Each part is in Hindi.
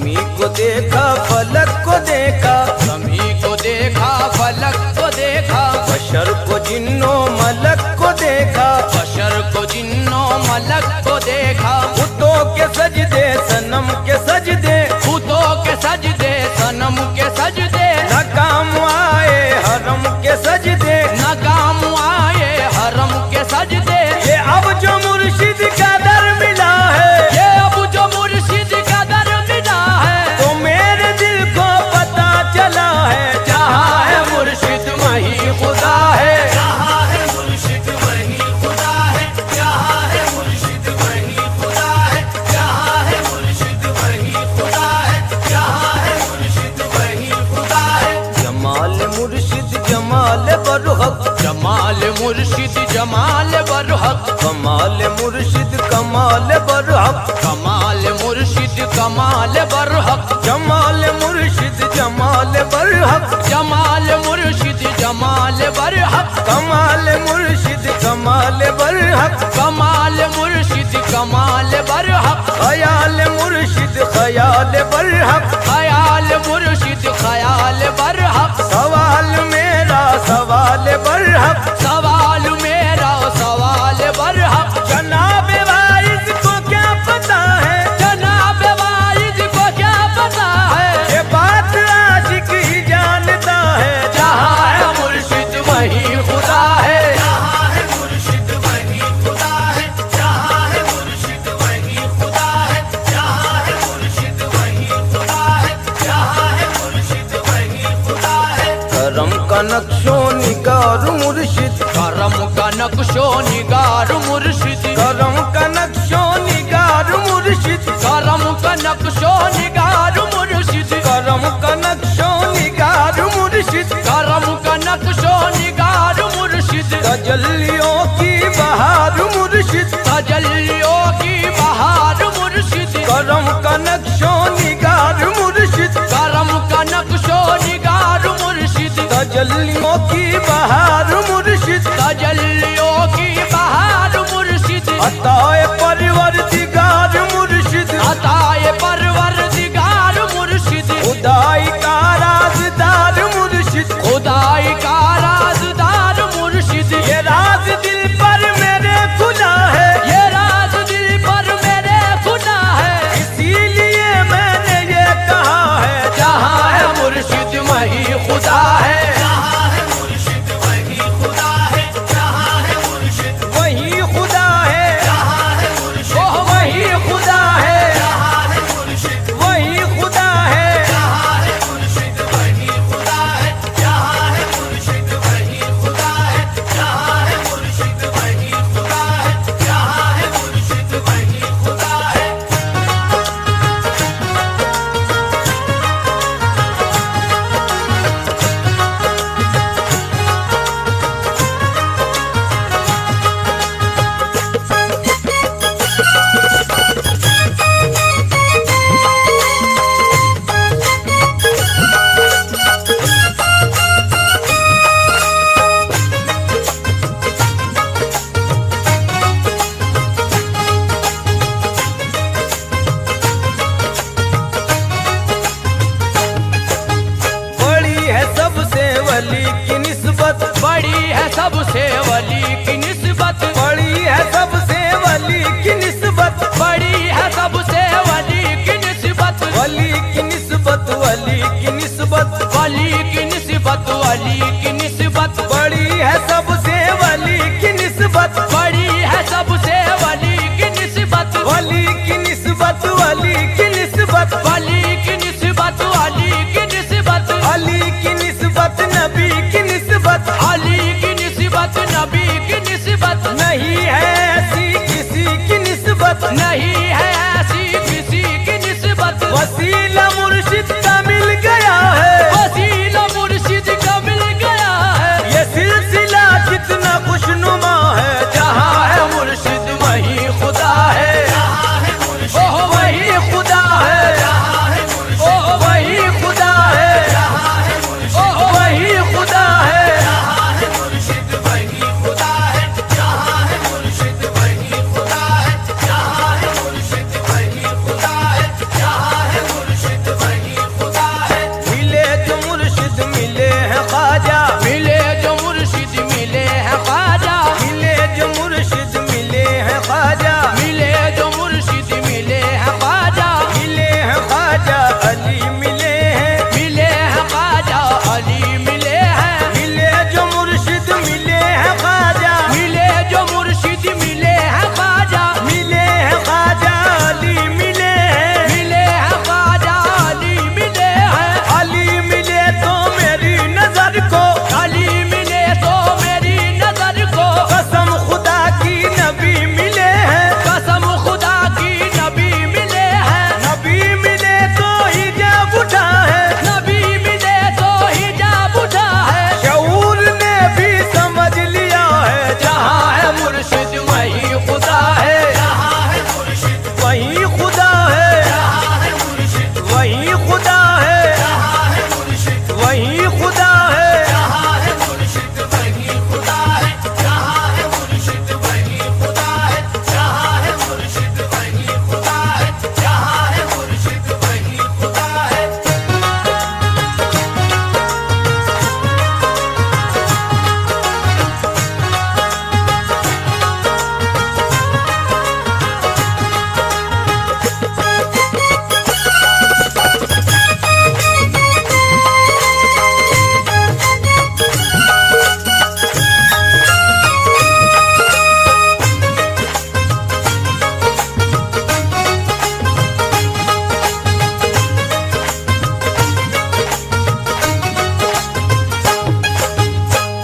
जमी को देखा फलक को देखा, जमी को देखा फलक को देखा, बशर को जिन्नो मलक को देखा, बशर को जिन्नो मलक को देखा। बुतों के सजदे सनम के सजदे, बुतों के सजदे सनम के सजदे, न काम आए हरम के सजदे, न काम आए हरम के सजदे। ये अब जो मुर्शिद का दर मिला है, ये अब जो मुर्शिद का दर मिला है, तो मेरे दिल को पता चला है जहाँ है मुर्शिद वहीं खुदा है। जहाँ है मुर्शिद वहीं खुदा है, जहाँ है मुर्शिद वहीं खुदा है, जहाँ है मुर्शिद वहीं खुदा है, जहाँ है मुर्शिद वहीं खुदा है। जमाल मुर्शिद जमाल बरहक, जमाल मुर्शिद जमाल बरहक, कमाल मुर्शिद कमाल बरहक, कमाल मुर्शिद कमाल बरहक, जमाल मुर्शिद जमाल बरहक, जमाल मुर्शिद जमाल बरहक, कमाल मुर्शिद कमाल बरहक, कमाल मुर्शिद कमाल बरहक, खयाल मुर्शिद खयाल बरहक, खयाल मुर्शिद खयाल बरहक। सवाल मेरा सवाल बरहक, सवाल मेरा सवाल बरहक। जनाब वाइज को क्या पता है, जनाब वाइद को क्या पता है, ये बात आशिक ही जानता है जहाँ है मुर्शिद वहीं खुदा है। जहाँ है मुर्शिद वहीं खुदा है, जहाँ है मुर्शिद वहीं खुदा है, जहाँ है मुर्शिद वहीं खुदा है, जहाँ है मुर्शिद वहीं खुदा है। करम का नक्शो निगार मुर्शिद, करम का नक्शो निगार मुर्शिद, करम का नक्शो निगार मुर्शिद, करम का नक्शो निगार मुर्शिद, करम का नक्शो निगार मुर्शिद, करम का नक्शो निगार मुर्शिद। तजल्लियों की बहार मुर्शिद, तजल्लियों की बहार मुर्शिद, करम का नक्शो निगार मुर्शिद, करम का नक्शो निगार मुर्शिद, तजल्लियों की बहार मुर्शिद, तजल्लियों की बहार मुर्शिद। अताए परवरदिगार मुर्शिद, अताए परवरदिगार मुर्शिद, खुदाई का राज़दार मुर्शिद, खुदाई का राज़दार मुर्शिद। ये राज दिल पर मेरे खुला है, ये राज दिल पर मेरे खुदा है, इसीलिए मैंने ये कहा है जहाँ है मुर्शिद वहीं खुदा है। जहाँ है मुर्शिद वहीं खुदा है, जहाँ है मुर्शिद वही खुदा है, जहाँ है मुर्शिद ओह वहीं खुदा है, जहाँ है मुर्शिद वही खुदा है, जहाँ है मुर्शिद वहीं खुदा है, जहाँ है मुर्शिद वहीं खुदा है, जहाँ है मुर्शिद वहीं खुदा है, जहाँ है मुर्शिद वहीं खुदा है। बड़ी है सबसे वली की निस्बत, बड़ी है सबसे वली की निस्बत, बड़ी है सबसे वली की निस्बत, बड़ी है सबसे वली की निस्बत, वली की निस्बत, वली की निस्बत, वली की निस्बत, वली की निस्बत। बड़ी है सबसे वली की निस्बत, बड़ी है सबसे वली की निस्बत, वली की निस्बत, वली की निस्बत, वली की निस्बत, वली की निस्बत, अली की निस्बत, नबी की निस्बत, अली की निस्बत, नबी की निस्बत। नहीं है ऐसी किसी की निस्बत, नहीं है ऐसी किसी की निस्बत। वसीला मुर्शिद का मिल गया है, वसीला मुर्शिद का मिल गया है, ये सिलसिला कितना खुशनुमा है जहाँ है मुर्शिद वहीं खुदा है। जहाँ है मुर्शिद ओह वहीं खुदा है, जहाँ है मुर्शिद ओह वहीं खुदा है, जहाँ है मुर्शिद ओह वहीं खुदा है। जहाँ है मुर्शिद वहीं खुदा है, जहाँ है मुर्शिद वहीं खुदा है, जहाँ है मुर्शिद वहीं खुदा है, जहाँ है मुर्शिद वही खुदा है, जहाँ है मुर्शिद वही खुदा है, जहाँ है मुर्शिद वही खुदा है, जहाँ है मुर्शिद वही खुदा है, जहाँ है मुर्शिद वही खुदा है, जहाँ है मुर्शिद वही खुदा है।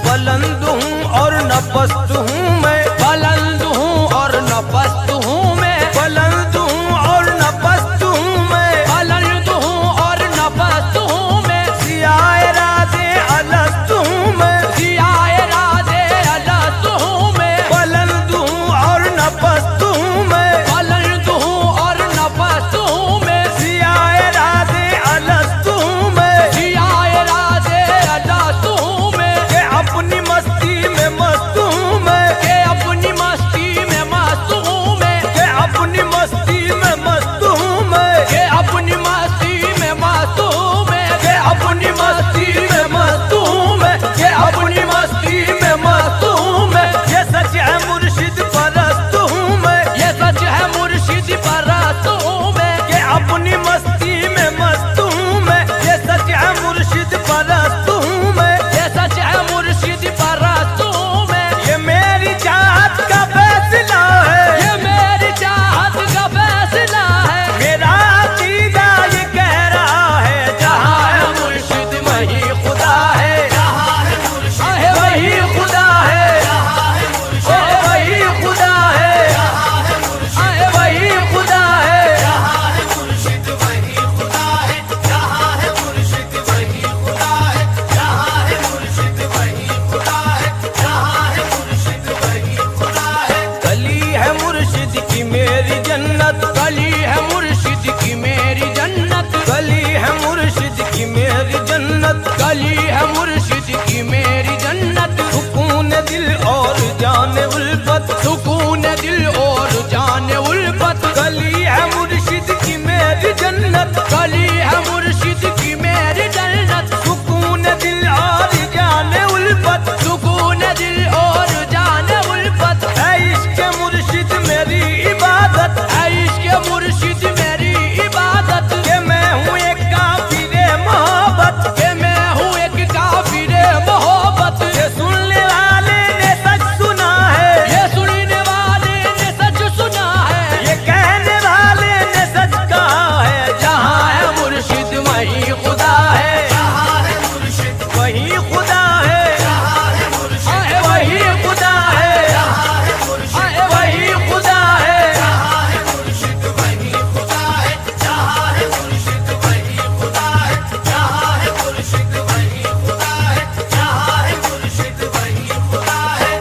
बुलंद हूँ और न पस्त हूँ मैं, बुलंद हूँ और न पस्त हूँ मैं, बुलंद हूँ और न पस्त हूँ मैं, बुलंद हूँ और न पस्त हूँ मैं, सियाए राज़े अलस्त हूँ मैं, सियाए राज़े अलस्त हूँ मैं, बुलंद हूँ और न पस्त हूँ मैं, बुलंद हूँ और न पस्त हूँ मैं, सियाए राज़े अलस्त हूँ मैं, सियाए राज़े अलस्त हूँ मैं, के अपनी मस्ती में मस्त हूँ मैं, के अपनी मस्ती में मस्त हूँ मैं, के अपनी मस्ती में मस्त हूँ मैं, के अपनी मस्ती में मस्त हूँ मैं, के अपनी मस्ती में मस्त हूँ मैं, के अपनी मस्ती में मस्त हूँ मैं, ये सच है मुर्शिद परस्त हूँ मैं, ये सच है मुर्शिद परस्त हूँ मैं, के अपनी मस्ती में मस्त हूँ मैं, ये सच है मुर्शिद परस्त हूँ मैं, ये सच है मुर्शिद परस्त हूँ मैं, ये मेरी चाहत का फैसला है, ये मेरी चाहत का फैसला है, मेरा अकीदा ये कह रहा है, जहाँ है मुर्शिद वही खुदा है, जहाँ है मुर्शिद आहे वही खुदा है, जहाँ है मुर्शिद ओ वही खुदा है, जहाँ है मुर्शिद आए वही खुदा है, जहाँ है मुर्शिद वही खुदा है, जहाँ है मुर्शिद वही खुदा है, जहाँ है मुर्शिद वही खुदा है, जहाँ है मुर्शिद वही खुदा है। गली है मुर्शिद की मेरी जन्नत, गली है मुर्शिद की मेरी जन्नत, गली है मुर्शिद की मेरी जन्नत, गली है मुर्शिद की मेरी जन्नत, सुकून दिल और जाने उल्फत, सुकून दिल और जाने उल्फत, गली है मुर्शिद की मेरी जन्नत, गली है मुर्शिद की मेरी जन्नत, सुकून दिल और जाने उल्फत, सुकून दिल और जाने उल्फत, है इश्क मुर्शिद मेरी इबादत, है इश्क मुर्शिद मेरी इबादत, के मैं हूँ एक काफिरे मोहब्बत, के मैं हूँ एक काफिरे मोहब्बत, ये सुनने वाले ने सच सुना है, ये सुनने वाले ने सच सुना है, ये कहने वाले ने सच कहा है, जहाँ है मुर्शिद वही खुदा है, जहाँ है मुर्शिद वही खुदा है, जहाँ है मुर्शिद आहे वही खुदा है, जहाँ है मुर्शिद आहे वही खुदा है, जहाँ है मुर्शिद वही खुदा है, जहाँ है मुर्शिद वही खुदा है, जहाँ है मुर्शिद वही खुदा है, जहाँ है मुर्शिद वही खुदा है।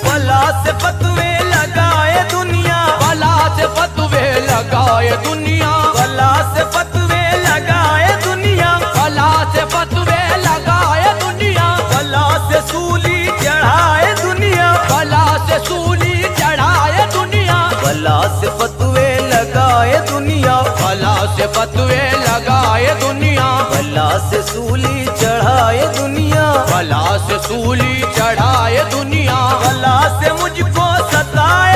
बला से फतवे लगाए दुनिया, बला से फतवे लगाए दुनिया, बला से फतवे लगाए दुनिया, बला से फतवे लगाए दुनिया, बला से सूली चढ़ाए दुनिया, बला से सूली चढ़ाए दुनिया, बला से फतवे लगाए दुनिया, बला से फतवे लगाए दुनिया, बला से सूली चढ़ाए दुनिया, बला से सूली चढ़ाए दुनिया, बला से मुझको सताए